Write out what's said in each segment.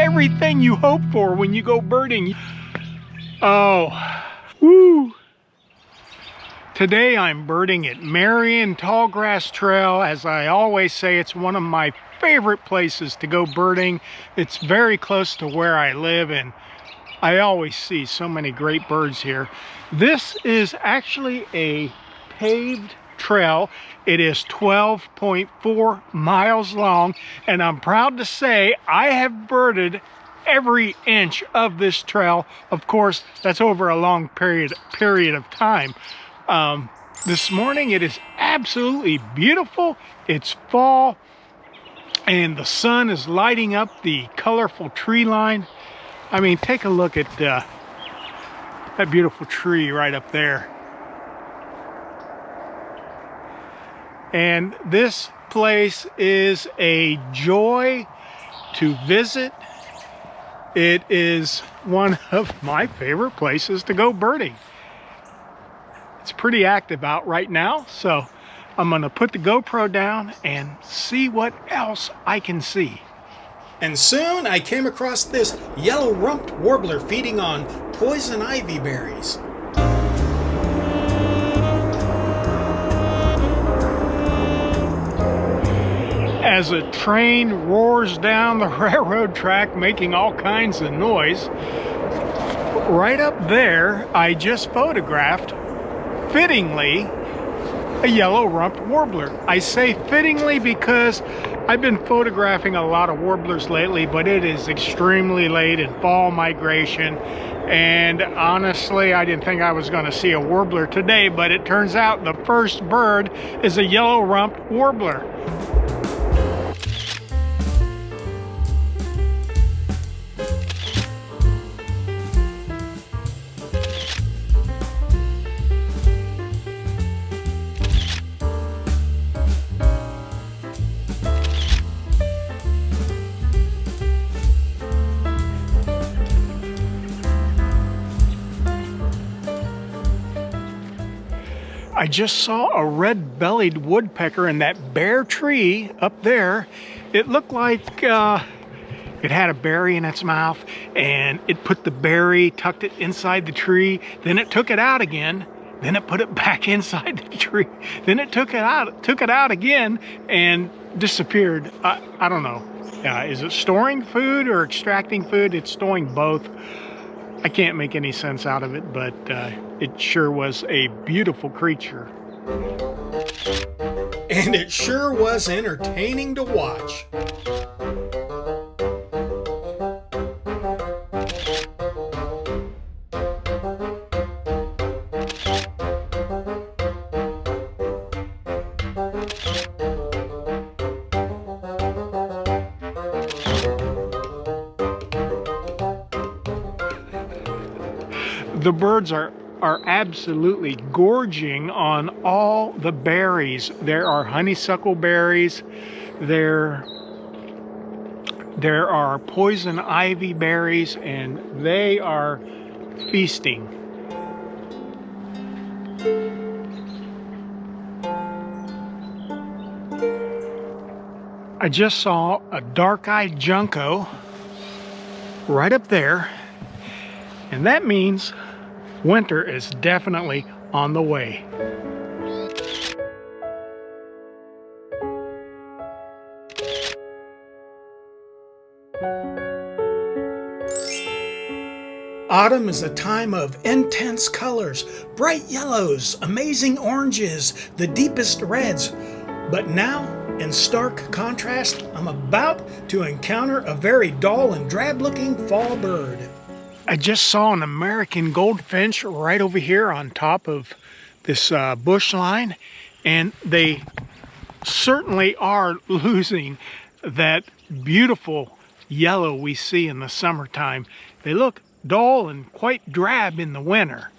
everything you hope for when you go birding. Oh, woo! Today I'm birding at Marion Tallgrass Trail. As I always say, it's one of my favorite places to go birding. It's very close to where I live, and I always see so many great birds here. This is actually a paved trail. It is 12.4 miles long, and I'm proud to say I have birded every inch of this trail. Of course, that's over a long period of time. This morning it is absolutely beautiful. It's fall, and the sun is lighting up the colorful tree line. I mean, take a look at that beautiful tree right up there. And this place is a joy to visit. It is one of my favorite places to go birding. It's pretty active out right now, so I'm gonna put the GoPro down and see what else I can see. And soon I came across this yellow-rumped warbler feeding on poison ivy berries. As a train roars down the railroad track making all kinds of noise, right up there I just photographed, fittingly, a yellow-rumped warbler. I say fittingly because I've been photographing a lot of warblers lately, but it is extremely late in fall migration, and honestly I didn't think I was going to see a warbler today, but it turns out the first bird is a yellow-rumped warbler. I just saw a red-bellied woodpecker in that bare tree up there. It looked like it had a berry in its mouth, and it put the berry, tucked it inside the tree, then it took it out again, then it put it back inside the tree, then it took it out again, and disappeared. I don't know. Is it storing food or extracting food? It's storing both. I can't make any sense out of it, but it sure was a beautiful creature. And it sure was entertaining to watch. The birds are absolutely gorging on all the berries. There are honeysuckle berries, there are poison ivy berries, and they are feasting. I just saw a dark-eyed junco right up there, and that means winter is definitely on the way. Autumn is a time of intense colors, bright yellows, amazing oranges, the deepest reds. But now, in stark contrast, I'm about to encounter a very dull and drab-looking fall bird. I just saw an American goldfinch right over here on top of this bush line, and they certainly are losing that beautiful yellow we see in the summertime. They look dull and quite drab in the winter.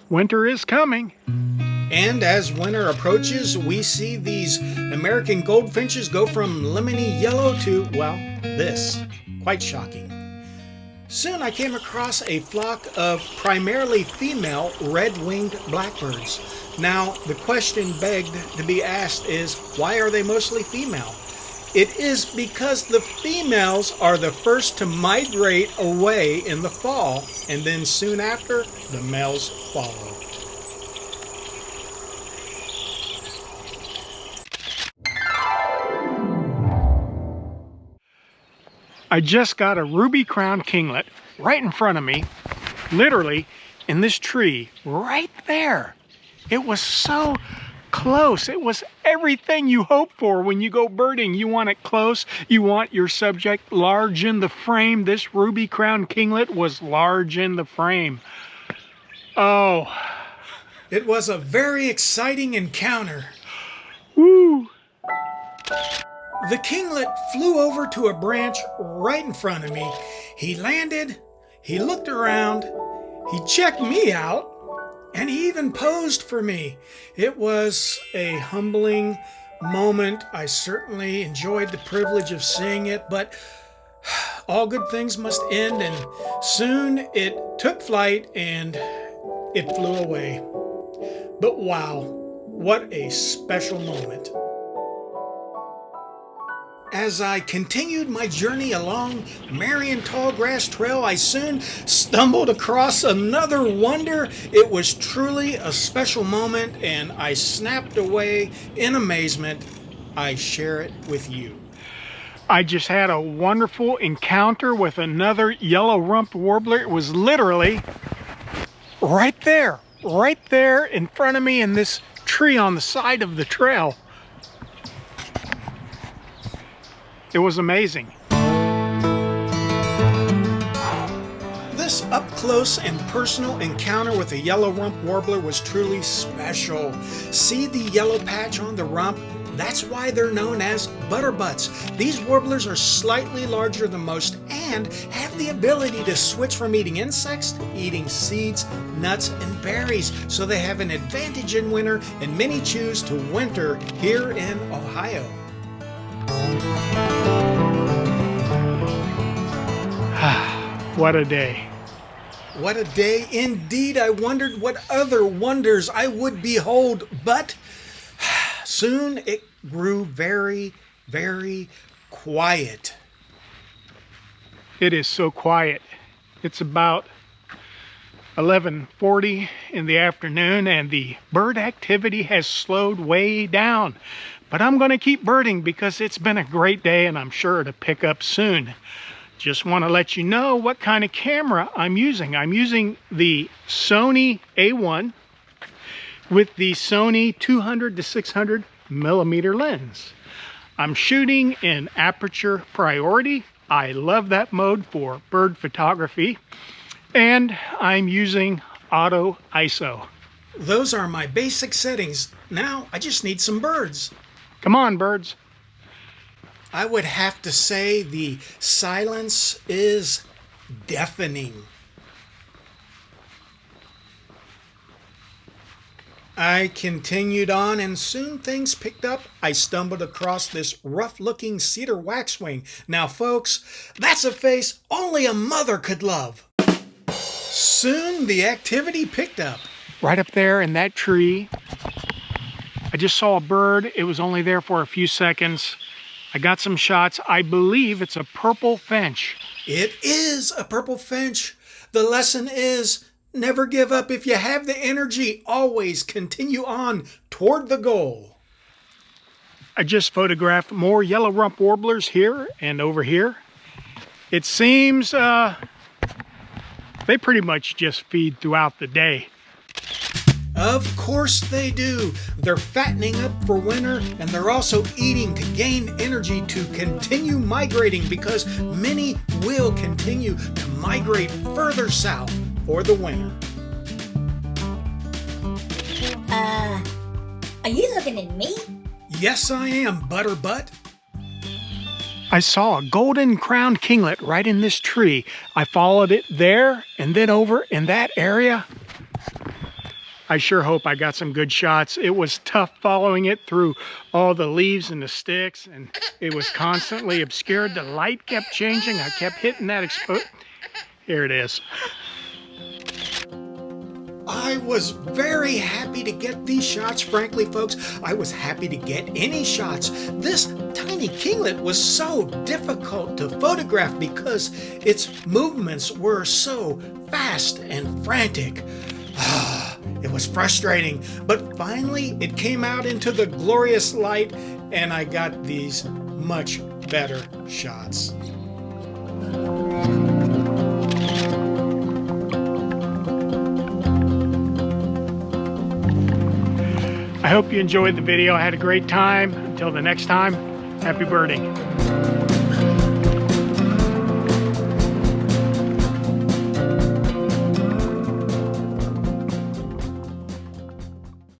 Winter is coming. And as winter approaches, we see these American goldfinches go from lemony yellow to, well, this. Quite shocking. Soon I came across a flock of primarily female red-winged blackbirds. Now, the question begged to be asked is, why are they mostly female? It is because the females are the first to migrate away in the fall, and then soon after, the males follow. I just got a ruby-crowned kinglet right in front of me, literally in this tree right there. It was so close. It was everything you hope for when you go birding. You want it close. You want your subject large in the frame. This ruby-crowned kinglet was large in the frame. Oh. It was a very exciting encounter. Woo! The kinglet flew over to a branch right in front of me. He landed, he looked around, he checked me out, and he even posed for me. It was a humbling moment. I certainly enjoyed the privilege of seeing it, but all good things must end, and soon it took flight and it flew away. But wow, what a special moment. As I continued my journey along Marion Tallgrass Trail, I soon stumbled across another wonder. It was truly a special moment, and I snapped away in amazement. I share it with you. I just had a wonderful encounter with another yellow-rumped warbler. It was literally right there in front of me in this tree on the side of the trail. It was amazing. This up-close and personal encounter with a yellow-rumped warbler was truly special. See the yellow patch on the rump? That's why they're known as butterbutts. These warblers are slightly larger than most and have the ability to switch from eating insects to eating seeds, nuts, and berries. So they have an advantage in winter, and many choose to winter here in Ohio. What a day. What a day indeed. I wondered what other wonders I would behold, but soon it grew very, very quiet. It is so quiet. It's about 11:40 in the afternoon, and the bird activity has slowed way down. But I'm going to keep birding because it's been a great day, and I'm sure to pick up soon. Just want to let you know what kind of camera I'm using. I'm using the Sony A1 with the Sony 200 to 600 millimeter lens. I'm shooting in aperture priority. I love that mode for bird photography. And I'm using auto ISO. Those are my basic settings. Now I just need some birds. Come on, birds. I would have to say the silence is deafening. I continued on, and soon things picked up. I stumbled across this rough-looking cedar waxwing. Now, folks, that's a face only a mother could love. Soon the activity picked up. Right up there in that tree, I just saw a bird. It was only there for a few seconds. I got some shots. I believe it's a purple finch. It is a purple finch. The lesson is never give up. If you have the energy, always continue on toward the goal. I just photographed more yellow rump warblers here and over here. It seems they pretty much just feed throughout the day. Of course they do. They're fattening up for winter, and they're also eating to gain energy to continue migrating, because many will continue to migrate further south for the winter. Are you looking at me? Yes, I am, Butterbutt. I saw a golden-crowned kinglet right in this tree. I followed it there and then over in that area. I sure hope I got some good shots. It was tough following it through all the leaves and the sticks, and it was constantly obscured. The light kept changing. I kept hitting that Here it is. I was very happy to get these shots. Frankly, folks, I was happy to get any shots. This tiny kinglet was so difficult to photograph because its movements were so fast and frantic. It was frustrating, but finally it came out into the glorious light and I got these much better shots. I hope you enjoyed the video. I had a great time. Until the next time, happy birding.